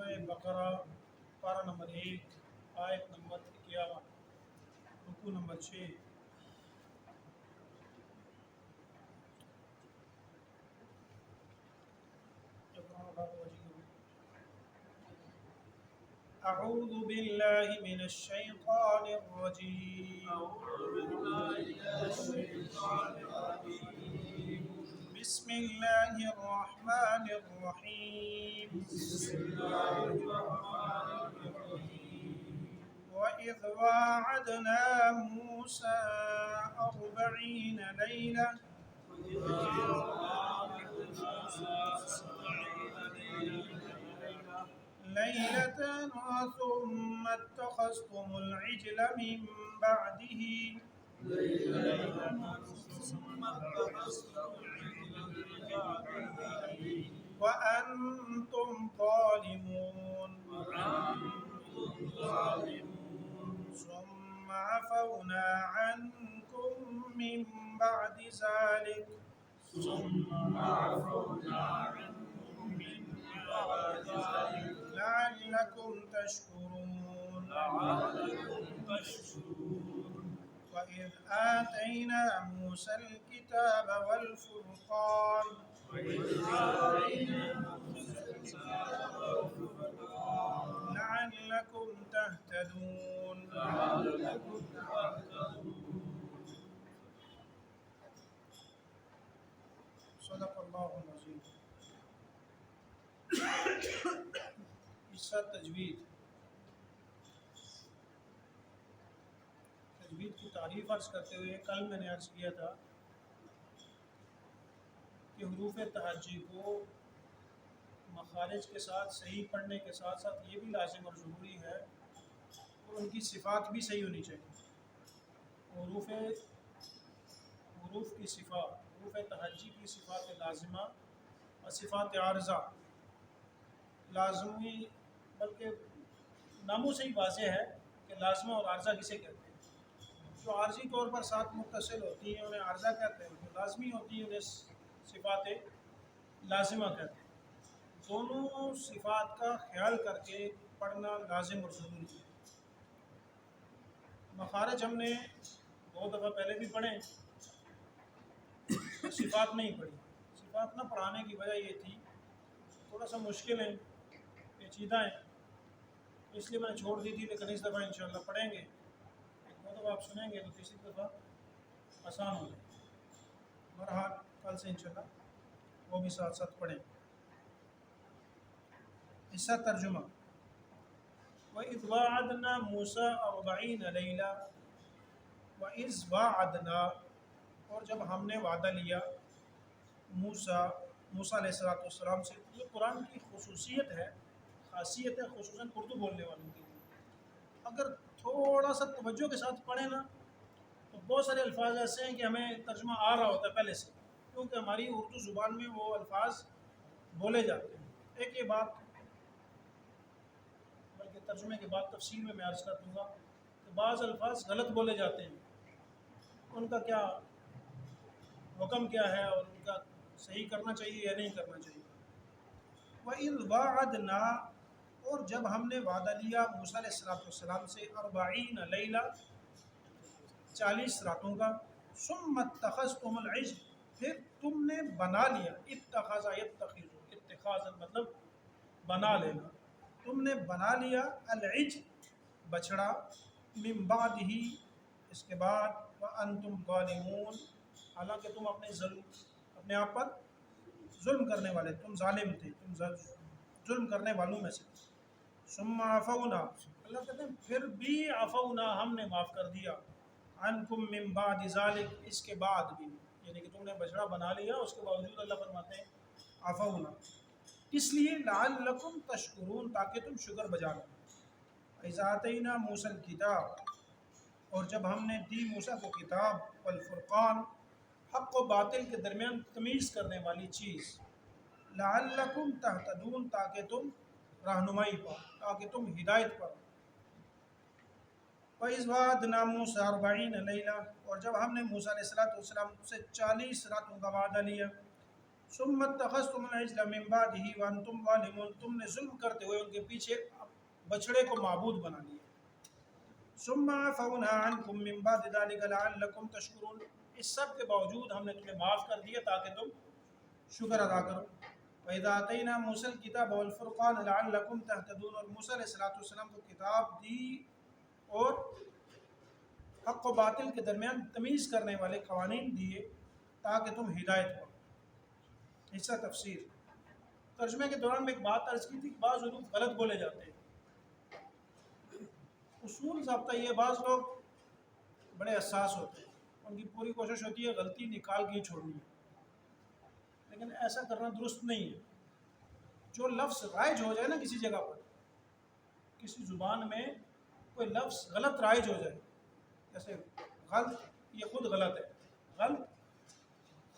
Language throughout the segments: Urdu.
سورہ بقرہ پارہ نمبر 1 آیت نمبر 51 رکوع نمبر 6۔ اعوذ باللہ من الشیطان الرجیم بسم اللہ الرحمن الرحیم وَإِذْ وَاعَدْنَا مُوسَىٰ 40 لَيْلَةً ثم اتخذتم العجل من بعده وأنتم ظالمون ثم عفونا عنكم من بعد ذلك لعلكم تشكرون وإذ آتينا موسى الكتاب والفرقان لعلكم تهتدون صدق اللہ العظیم۔ حصہ تجوید کی تعریف عرض کرتے ہوئے کل میں نے عرض کیا تھا کہ حروف تہجی کو مخارج کے ساتھ صحیح پڑھنے کے ساتھ ساتھ یہ بھی لازم اور ضروری ہے اور ان کی صفات بھی صحیح ہونی چاہیے۔ حروف کی صفات، حروف تہجی کی صفات لازمہ اور صفات عارضہ لازمی، بلکہ ناموں سے ہی واضح ہے کہ لازمہ اور عارضہ کسے کہتے ہیں۔ جو عارضی طور پر ساتھ متصل ہوتی ہیں انہیں عارضہ کہتے ہیں، جو لازمی ہوتی ہیں انہیں صفات لازمہ کہتے ہیں۔ دونوں صفات کا خیال کر کے پڑھنا لازم اور ضروری ہے۔ مخارج ہم نے 2 دفعہ پہلے بھی پڑھیں، صفات نہیں پڑھی۔ صفات نہ پڑھانے کی وجہ یہ تھی تھوڑا سا مشکل ہیں، پیچیدہ ہیں، اس لیے میں نے چھوڑ دی تھی، لیکن اس دفعہ انشاءاللہ پڑھیں گے۔ 2 دفعہ آپ سنیں گے تو تیسری دفعہ آسان ہو جائے۔ بہرحال کل سے انشاءاللہ وہ بھی ساتھ ساتھ پڑھیں۔ حصہ ترجمہ۔ وَإِذْ وَاعَدْنَا مُوسَىٰ 40 لَيْلَةً وَإِذْ وَاعَدْنَا، اور جب ہم نے وعدہ لیا موسیٰ علیہ السلام سے۔ یہ قرآن کی خصوصیت ہے، خاصیت ہے، خصوصاً اردو بولنے والوں کی۔ اگر تھوڑا سا توجہ کے ساتھ پڑھیں نا تو بہت سارے الفاظ ایسے ہیں کہ ہمیں ترجمہ آ رہا ہوتا ہے پہلے سے، کیونکہ ہماری اردو زبان میں وہ الفاظ بولے جاتے ہیں۔ ایک یہ بات، بلکہ ترجمے کے بعد تفصیل میں عرض کر دوں گا کہ بعض الفاظ غلط بولے جاتے ہیں، ان کا کیا حکم کیا ہے اور ان کا صحیح کرنا چاہیے یا نہیں کرنا چاہیے۔ وَإِذْ وَاعَدْنَا، اور جب ہم نے وعدہ لیا موسیٰ علیہ السلام سے 40 لیلہ 40 راتوں کا، ثُمَّ اتَّخَذْتُمُ الْعِجْلَ، پھر تم نے بنا لیا، اتخذ یتخذ، اتخاذ مطلب بنا لینا، تم نے بنا لیا العجل بچڑا، من بعدہ اس کے بعد، وَأَنْتُمْ ظَالِمُونَ، حالانکہ تم اپنے آپ پر ظلم کرنے والے، تم ظالم تھے، تم ظلم کرنے والوں میں سے۔ ثم عفونا، اللہ کہتے ہیں پھر بھی عفونا، ہم نے معاف کر دیا، عنکم من بعد ذلک، اس کے بعد بھی، یعنی کہ تم نے بچڑا بنا لیا اس کے باوجود اللہ فرماتے ہیں عفونا، اس لیے لعلکم تشکرون، تاکہ تم شکر بجا لو۔ اذ آتینا موسیٰ الکتاب، اور جب ہم نے دی موسیٰ کو کتاب، والفرقان، حق و باطل کے درمیان تمیز کرنے والی چیز، لعلکم تہتدون، تاکہ تم رہنمائی پاؤ، تاکہ تم ہدایت پاؤ۔ وَإِذْ وَعَدْنَا مُوسَىٰ 40 لَيْلَةً، اور جب ہم نے موسیٰ علیہ السلام سے 40 راتوں کا وعدہ لیا، ثم اتخذتم العجل من بعده وانتم ظالمون، تم نے ظلم کرتے ہوئے ان کے پیچھے بچڑے کو معبود بنا لیا۔ ثم عفونا عنكم من بعد ذلك لعلكم تشكرون، اس سب کے باوجود ہم نے تمہیں معاف کر دیا تاکہ تم شکر ادا کرو۔ وَإِذَا آتَيْنَا مُوسَى الْكِتَابَ وَالْفُرْقَانَ لَعَلَّكُمْ تَهْتَدُونَ، اور موسیٰ علیہ السلام کو کتاب دی اور حق و باطل کے درمیان تمیز کرنے والے قوانین دیے تاکہ تم ہدایت پاؤ۔ حصہ تفسیر۔ ترجمے کے دوران میں ایک بات عرض کی تھی کہ بعض حروف غلط بولے جاتے ہیں۔ اصول ضابطہ یہ، بعض لوگ بڑے حساس ہوتے ہیں، ان کی پوری کوشش ہوتی ہے غلطی نکال کے ہی چھوڑنی ہے، لیکن ایسا کرنا درست نہیں ہے۔ جو لفظ رائج ہو جائے نا کسی جگہ پر، کسی زبان میں کوئی لفظ غلط رائج ہو جائے، جیسے غلط، یہ خود غلط ہے، غلط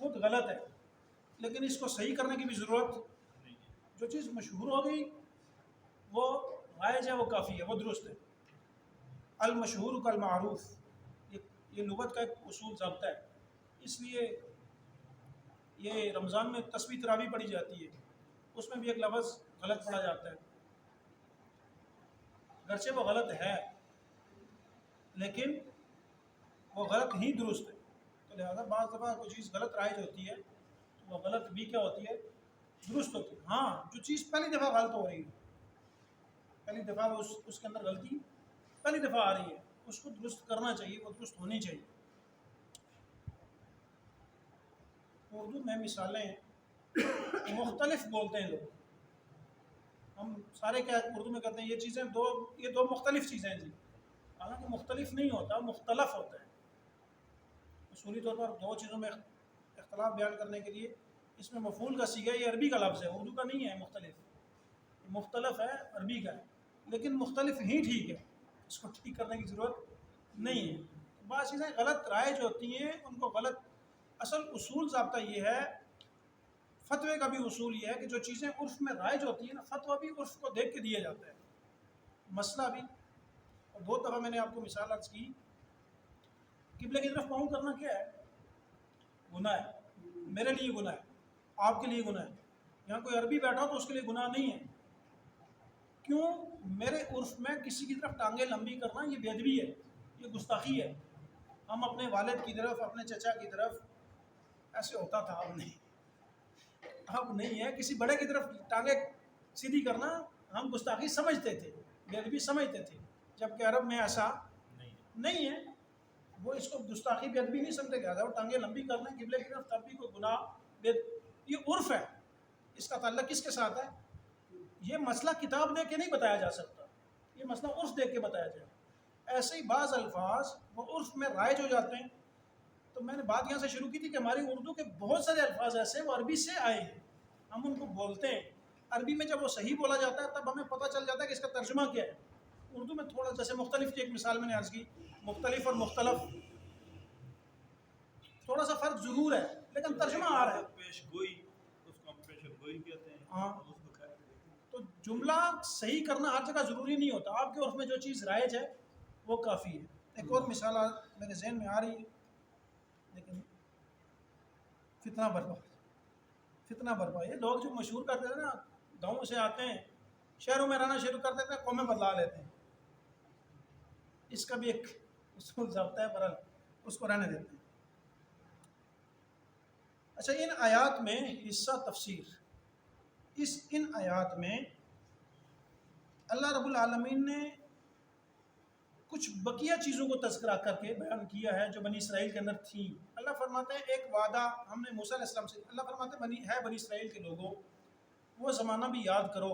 خود غلط ہے، لیکن اس کو صحیح کرنے کی بھی ضرورت نہیں ہے۔ جو چیز مشہور ہو گئی وہ رائج ہے، وہ کافی ہے، وہ درست ہے۔ المشہور کالمعروف، یہ لغت کا ایک اصول ضابطہ ہے۔ اس لیے یہ رمضان میں تسبیح تراویح پڑھی جاتی ہے، اس میں بھی ایک لفظ غلط پڑھا جاتا ہے، گرچہ وہ غلط ہے لیکن وہ غلط ہی درست ہے۔ تو لہٰذا بعض دفعہ کوئی چیز غلط رائج ہوتی ہے تو وہ غلط بھی کیا ہوتی ہے، درست ہوتی ہے۔ ہاں، جو چیز پہلی دفعہ غلط ہو رہی ہے، پہلی دفعہ اس کے اندر غلطی پہلی دفعہ آ رہی ہے، اس کو درست کرنا چاہیے، وہ درست ہونی چاہیے۔ اردو میں مثالیں مختلف بولتے ہیں لوگ، ہم سارے کیا اردو میں کہتے ہیں یہ چیزیں یہ دو مختلف چیزیں ہیں جی، حالانکہ مختلف نہیں ہوتا، مختلف ہوتا ہے۔ اصولی طور پر دو چیزوں میں اختلاف بیان کرنے کے لیے اس میں مفعول کا صیغہ، یہ عربی کا لفظ ہے، اردو کا نہیں ہے۔ مختلف ہے، عربی کا ہے، لیکن مختلف ہی ٹھیک ہے، اس کو ٹھیک کرنے کی ضرورت نہیں ہے۔ بعض چیزیں غلط رائج ہوتی ہیں، ان کو غلط، اصل اصول ضابطہ یہ ہے، فتوے کا بھی اصول یہ ہے کہ جو چیزیں عرف میں رائج ہوتی ہیں نا، فتویٰ بھی عرف کو دیکھ کے دیا جاتا ہے، مسئلہ بھی۔ اور دو دفعہ میں نے آپ کو مثال عرض کی، قبلے کی طرف پاؤں کرنا کیا ہے، گناہ ہے، میرے لیے گناہ ہے، آپ کے لیے گناہ ہے۔ یہاں کوئی عربی بیٹھا ہو تو اس کے لیے گناہ نہیں ہے، کیوں؟ میرے عرف میں کسی کی طرف ٹانگیں لمبی کرنا یہ بے ادبی ہے، یہ گستاخی ہے۔ ہم اپنے والد کی طرف، اپنے چچا کی طرف، ایسے ہوتا تھا، اب نہیں ہے، کسی بڑے کی طرف ٹانگیں سیدھی کرنا ہم گستاخی سمجھتے تھے، بے ادبی سمجھتے تھے، جبکہ عرب میں ایسا نہیں ہے، وہ اس کو گستاخی بے ادبی نہیں سمجھتے کہ وہ ٹانگیں لمبی کرنا ہے قبلے کی طرف، تب بھی کوئی گناہ، یہ عرف ہے، اس کا تعلق کس کے ساتھ ہے؟ یہ مسئلہ کتاب دیکھ کے نہیں بتایا جا سکتا، یہ مسئلہ عرف دیکھ کے بتایا جائے۔ ایسے ہی بعض الفاظ وہ عرف میں رائج ہو جاتے ہیں۔ تو میں نے بات یہاں سے شروع کی تھی کہ ہماری اردو کے بہت سارے الفاظ ایسے ہیں وہ عربی سے آئے ہیں، ہم ان کو بولتے ہیں، عربی میں جب وہ صحیح بولا جاتا ہے تب ہمیں پتہ چل جاتا ہے کہ اس کا ترجمہ کیا ہے۔ اردو میں تھوڑا، جیسے مختلف کی ایک مثال میں نے عرض کی، مختلف اور مختلف تھوڑا سا فرق ضرور ہے، لیکن ترجمہ آ رہا ہے۔ پیش گوئی، اس کو ہم پیش گوئی کہتے ہیں۔ ہاں، تو جملہ صحیح کرنا ہر جگہ ضروری نہیں ہوتا، آپ کے عرف میں جو چیز رائج ہے وہ کافی ہے۔ ایک اور مثال میرے ذہن میں آ رہی ہے، لیکن فتنہ برپا، یہ لوگ جو مشہور کرتے تھے نا، گاؤں سے آتے ہیں، شہروں میں رہنا شروع کر دیتے ہیں، قومیں بدلا لیتے ہیں، اس کا بھی ایک اصول ضابطہ ہے، برحال اس کو رہنے دیتے ہیں۔ اچھا، ان آیات میں حصہ تفسیر، ان آیات میں اللہ رب العالمین نے کچھ بقیہ چیزوں کو تذکرہ کر کے بیان کیا ہے جو بنی اسرائیل کے اندر تھیں۔ اللہ فرماتے ہیں ایک وعدہ ہم نے موسیٰ علیہ السلام سے، اللہ فرماتے ہیں بنی اسرائیل کے لوگوں، وہ زمانہ بھی یاد کرو۔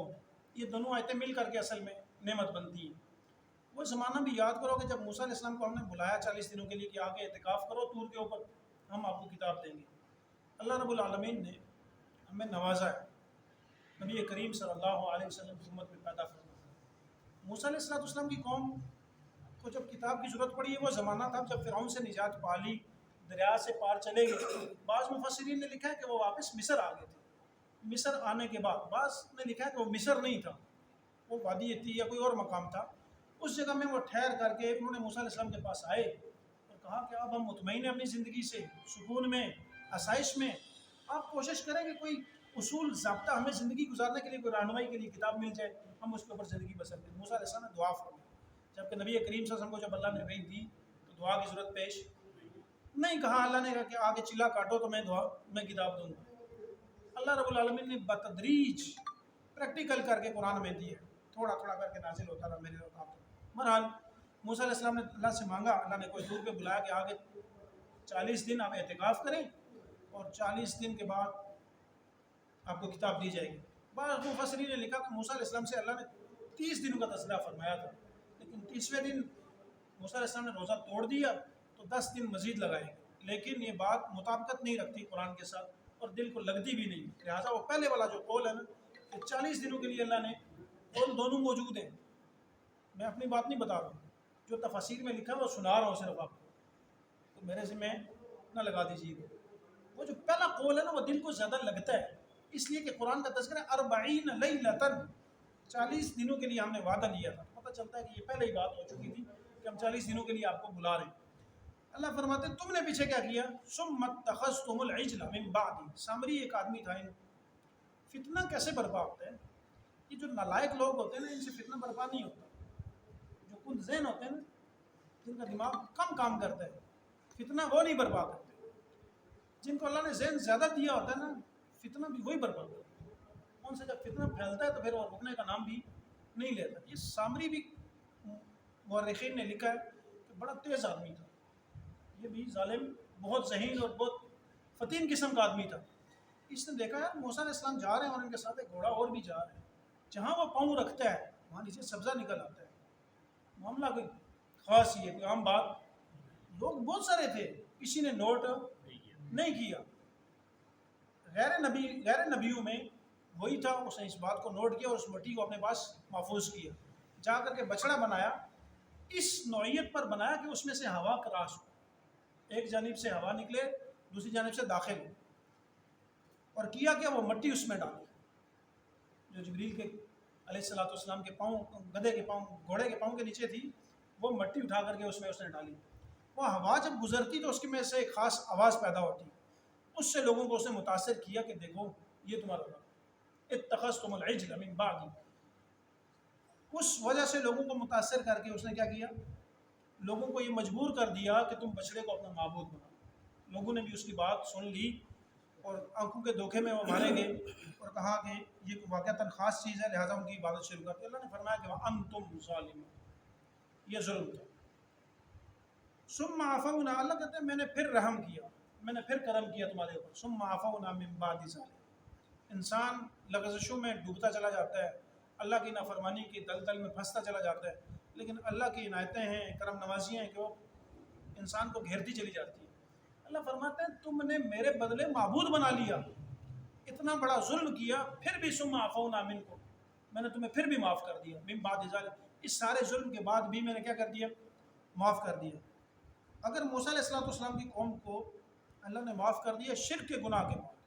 یہ دونوں آیتیں مل کر کے اصل میں نعمت بنتی ہیں۔ وہ زمانہ بھی یاد کرو کہ جب موسیٰ علیہ السلام کو ہم نے بلایا 40 دنوں کے لیے کہ آ کے اعتکاف کرو طور کے اوپر، ہم آپ کو کتاب دیں گے۔ اللہ رب العالمین نے ہمیں نوازا ہے، نبی کریم صلی اللہ علیہ وسلم کی امت میں پیدا فرمایا۔ موسیٰ علیہ السلام کی قوم کو جب کتاب کی ضرورت پڑی ہے، وہ زمانہ تھا جب فرعون سے نجات پا لی، دریا سے پار چلے گئے۔ بعض مفسرین نے لکھا ہے کہ وہ واپس مصر آ گئے تھے۔ مصر آنے کے بعد، بعض نے لکھا ہے کہ وہ مصر نہیں تھا، وہ وادی تھی یا کوئی اور مقام تھا، اس جگہ میں وہ ٹھہر کر کے انہوں نے موسیٰ علیہ السلام کے پاس آئے اور کہا کہ اب ہم مطمئن ہیں اپنی زندگی سے، سکون میں، آسائش میں، آپ کوشش کریں کہ کوئی اصول ضابطہ ہمیں زندگی گزارنے کے لیے، کوئی رہنمائی کے لیے کتاب مل جائے، ہم اس کے اوپر زندگی بسر کریں۔ موسیٰ علیہ السلام نے دعا فرمائی، جبکہ نبی کریم صلی اللہ علیہ وسلم کو جب اللہ نے وحی دی تو دعا کی ضرورت پیش نہیں کہا۔ اللہ نے کہا کہ آگے چلا کاٹو تو میں کتاب دوں گا۔ اللہ رب العالمین نے بتدریج پریکٹیکل کر کے قرآن میں دی ہے، تھوڑا تھوڑا کر کے نازل ہوتا رہا میرے اور آپ کو۔ بہرحال موسیٰ علیہ السلام نے اللہ سے مانگا، اللہ نے کوئی دور پہ بلایا کہ آگے 40 دن آپ اعتکاف کریں اور 40 دن کے بعد آپ کو کتاب دی جائے گی۔ بعض مفسرین نے لکھا کہ موسیٰ علیہ السلام سے اللہ نے 30 دنوں کا تذکرہ فرمایا تھا، لیکن 30ویں دن موسیٰ علیہ السلام نے روزہ توڑ دیا تو 10 دن مزید لگائے گے، لیکن یہ بات مطابقت نہیں رکھتی قرآن کے ساتھ اور دل کو لگتی بھی نہیں، لہٰذا وہ پہلے والا جو قول ہے نا کہ 40 دنوں کے لیے اللہ نے، قول دونوں موجود ہیں، میں اپنی بات نہیں بتا رہا ہوں، جو تفاسیر میں لکھا ہے وہ سنا رہا ہوں صرف آپ کو، تو میرے ذمہ نہ لگا دیجیے گا۔ وہ جو پہلا قول ہے نا وہ دل کو زیادہ لگتا ہے، اس لیے کہ قرآن کا تذکرہ 40 لیلۃ، 40 دنوں کے لیے ہم نے وعدہ لیا تھا۔ پتہ چلتا ہے کہ یہ پہلے ہی بات ہو چکی تھی کہ ہم 40 دنوں کے لیے آپ کو بلا رہے ہیں۔ اللہ فرماتے ہیں تم نے پیچھے کیا کیا، ثم اتخذتم العجل من بعدی۔ سامری ایک آدمی تھا، فتنہ کیسے برپا ہوتا ہے؟ یہ جو نالائق لوگ ہوتے ہیں نا ان سے فتنہ برپا نہیں ہوتا، جو کن ذہن ہوتے ہیں نا جن کا دماغ کم کام کرتا ہے فتنہ وہ نہیں برپا کرتے، جن کو اللہ نے ذہن زیادہ دیا ہوتا ہے نا فتنہ بھی وہی برپا کرتا ہے، ان سے جب فتنہ پھیلتا ہے تو پھر وہ رکنے کا نام بھی نہیں لیتا۔ یہ سامری بھی مورخین نے لکھا ہے کہ بڑا تیز آدمی تھا، یہ بھی ظالم، بہت ذہین اور بہت فتین قسم کا آدمی تھا۔ اس نے دیکھا یار موسیٰ علیہ السلام جا رہے ہیں اور ان کے ساتھ ایک گھوڑا اور بھی جا رہا ہے، جہاں وہ پاؤں رکھتا ہے وہاں نیچے سبزہ نکل آتا ہے، معاملہ کوئی خاص ہی ہے، کوئی عام بات۔ لوگ بہت سارے تھے، کسی نے نوٹ نہیں کیا، غیر نبیوں میں وہی تھا، اس نے اس بات کو نوٹ کیا اور اس مٹی کو اپنے پاس محفوظ کیا، جا کر کے بچڑا بنایا، اس نوعیت پر بنایا کہ اس میں سے ہوا کراس ہو، ایک جانب سے ہوا نکلے دوسری جانب سے داخل ہو، اور کیا کہ وہ مٹی اس میں ڈالی جو جبریل کے علیہ الصلوۃ والسلام کے پاؤں، گدھے کے پاؤں، گھوڑے کے پاؤں کے نیچے تھی، وہ مٹی اٹھا کر کے اس نے ڈالی۔ وہ ہوا جب گزرتی تو اس کی میں سے ایک خاص آواز پیدا ہوتی، اس سے لوگوں کو اس نے متاثر کیا کہ دیکھو یہ تمہارا رب، اتخذتم العجل من بعدی۔ اس وجہ سے لوگوں کو متاثر کر کے اس نے کیا کیا، لوگوں کو یہ مجبور کر دیا کہ تم بچڑے کو اپنا معبود بناؤ۔ لوگوں نے بھی اس کی بات سن لی اور آنکھوں کے دھوکے میں وہ مارے گئے اور کہا کہ یہ واقعتاً خاص چیز ہے، لہٰذا ان کی عبادت شروع کر دی۔ اللہ نے فرمایا کہ وَأَنْتُمْ ظَالِمُونَ، یہ ظلم تھا۔ ثُمَّ عَفَوْنَا، اللہ کہتے ہیں میں نے پھر رحم کیا، میں نے پھر کرم کیا تمہارے اوپر۔ ثُمَّ عَفَوْنَا مِن بَعْدِ ذَلِكَ، انسان لغزشوں میں ڈوبتا چلا جاتا ہے، اللہ کی نافرمانی کی دلدل میں پھنستا چلا جاتا ہے، لیکن اللہ کی عنایتیں ہیں، کرم نوازیاں ہیں کہ وہ انسان کو گھیرتی چلی جاتی ہیں۔ اللہ فرماتے ہیں تم نے میرے بدلے معبود بنا لیا، اتنا بڑا ظلم کیا، پھر بھی ثم عفونا منکم، میں نے تمہیں پھر بھی معاف کر دیا، من بعد ذلک، اس سارے ظلم کے بعد بھی میں نے کیا کر دیا، معاف کر دیا۔ اگر موسیٰ علیہ السلام کی قوم کو اللہ نے معاف کر دیا شرک کے گناہ کے بعد،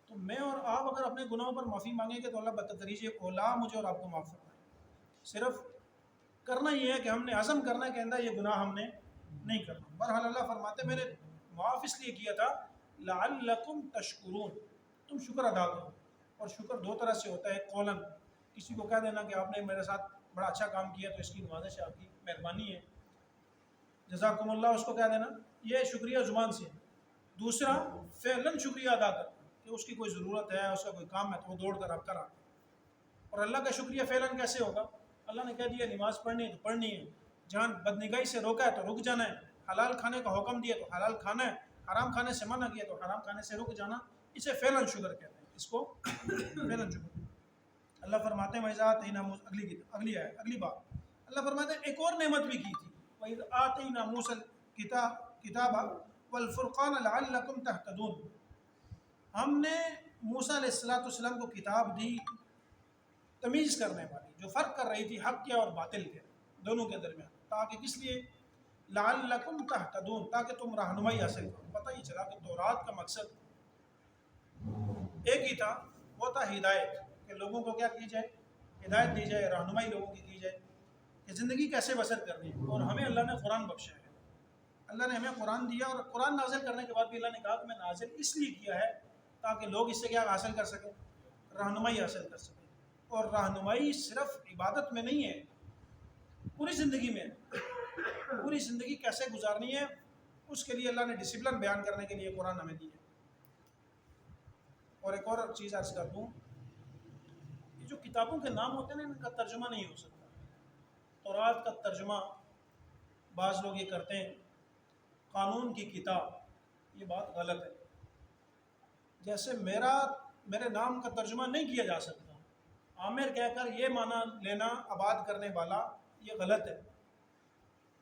تو میں اور آپ اگر اپنے گناہوں پر معافی مانگیں گے تو اللہ بتدریج اولا مجھے اور آپ کو معاف فرمائے۔ صرف کرنا یہ ہے کہ ہم نے عزم کرنا ہے کہ اندر یہ گناہ ہم نے نہیں کرنا۔ بہرحال اللہ فرماتے ہیں میں نے معاف اس لیے کیا تھا لعلکم تشکرون، تم شکر ادا کرو، اور شکر دو طرح سے ہوتا ہے، قولاً کسی کو کہہ دینا کہ آپ نے میرے ساتھ بڑا اچھا کام کیا تو اس کی نوازش ہے، آپ کی مہربانی ہے، جزاکم اللہ، اس کو کہہ دینا، یہ شکریہ زبان سے۔ دوسرا فعلاً شکریہ ادا کرنا کہ اس کی کوئی ضرورت ہے، اس کا کوئی کام ہے تو وہ دوڑ کر آپ کرا۔ اور اللہ کا شکریہ فعلاً کیسے ہوگا؟ اللہ نے کہہ دیا نماز پڑھنی ہے تو پڑھنی ہے، جہاں بدنگاہی سے روکا ہے تو رک جانا ہے، حلال کھانے کا حکم دیا تو حلال کھانا ہے، حرام کھانے سے منع کیا تو حرام کھانے سے رک جانا، اسے فعلاً شکر کہتے ہیں، اس کو فعلاً شکر۔ اللہ فرماتے ہیں وَإِذَا آتَيْنَا اگلی بات اللہ فرماتے ہیں ایک اور نعمت بھی کی تھی، وَإِذَا آتَيْنَا مُوسَى الْكِتَابَ وَالْفُرْقَانَ لَعَلَّكُمْ تَهْتَدُونَ، ہم نے موسیٰ علیہ السلام کو کتاب دی تمیز کرنے والی، جو فرق کر رہی تھی حق کے اور باطل کے دونوں کے درمیان، تاکہ کس لیے، لعلکم تہتدون، تاکہ تم رہنمائی حاصل کرو۔ پتہ ہی چلا کہ تورات کا مقصد ایک ہی تھا، وہ تھا ہدایت، کہ لوگوں کو کیا کی جائے، ہدایت دی جائے، رہنمائی لوگوں کی جائے کہ زندگی کیسے بسر کرنی ہے، اور ہمیں اللہ نے قرآن بخشا ہے، اللہ نے ہمیں قرآن دیا، اور قرآن نازل کرنے کے بعد بھی اللہ نے کہا کہ میں نازل اس لیے کیا ہے تاکہ لوگ اس سے کیا حاصل کر سکیں، رہنمائی حاصل کر سکیں. اور رہنمائی صرف عبادت میں نہیں ہے، پوری زندگی میں. پوری زندگی کیسے گزارنی ہے اس کے لیے اللہ نے ڈسپلن بیان کرنے کے لیے قرآن ہمیں دی ہے. اور ایک اور چیز عرض کر دوں، یہ جو کتابوں کے نام ہوتے ہیں نا، ان کا ترجمہ نہیں ہو سکتا. تورات کا ترجمہ بعض لوگ یہ کرتے ہیں قانون کی کتاب، یہ بات غلط ہے. جیسے میرے نام کا ترجمہ نہیں کیا جا سکتا، عامر کہہ کر یہ معنی لینا آباد کرنے والا، یہ غلط ہے.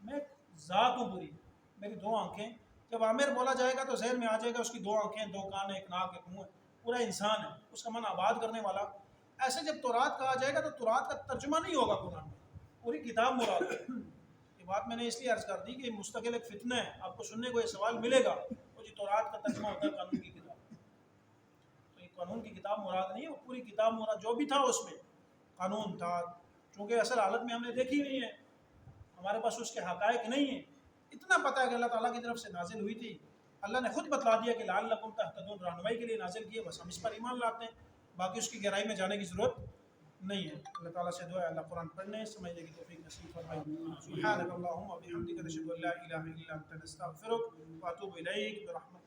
میں ذات ہوں پوری، میری 2 آنکھیں، جب عامر بولا جائے گا تو ذہن میں آ جائے گا اس کی 2 آنکھیں، 2 کان، 1 ناک، 1 منہ ہے، پورا انسان ہے، اس کا معنی آباد کرنے والا. ایسے جب تورات کہا جائے گا تو تورات کا ترجمہ نہیں ہوگا قرآن میں، پوری کتاب مراد ہے. یہ بات میں نے اس لیے عرض کر دی کہ مستقل ایک فتنہ ہے، آپ کو سننے کو یہ سوال ملے گا وہ جی تورات کا ترجمہ ہوتا ہے قانون کی کتاب. تو یہ قانون کی کتاب مراد نہیں ہے، وہ پوری کتاب مراد، جو بھی تھا اس میں قانون تھا. چونکہ اصل حالت میں ہم نے دیکھی نہیں ہے، ہمارے پاس اس کے حقائق نہیں ہیں. اتنا پتہ ہے کہ اللہ تعالیٰ کی طرف سے نازل ہوئی تھی، اللہ نے خود بتلا دیا کہ لعلکم تہتدون، رہنمائی کے لیے نازل کی ہے، بس ہم اس پر ایمان لاتے ہیں، باقی اس کی گہرائی میں جانے کی ضرورت نہیں ہے. اللہ تعالیٰ سے دعا ہے اللہ قرآن پڑھنے سمجھنے کی توفیق نصیب فرمائے. سبحانک اللہم و بحمدک نشہد ان لا الہ الا انت نستغفرک و اتوب الیک برحمتک.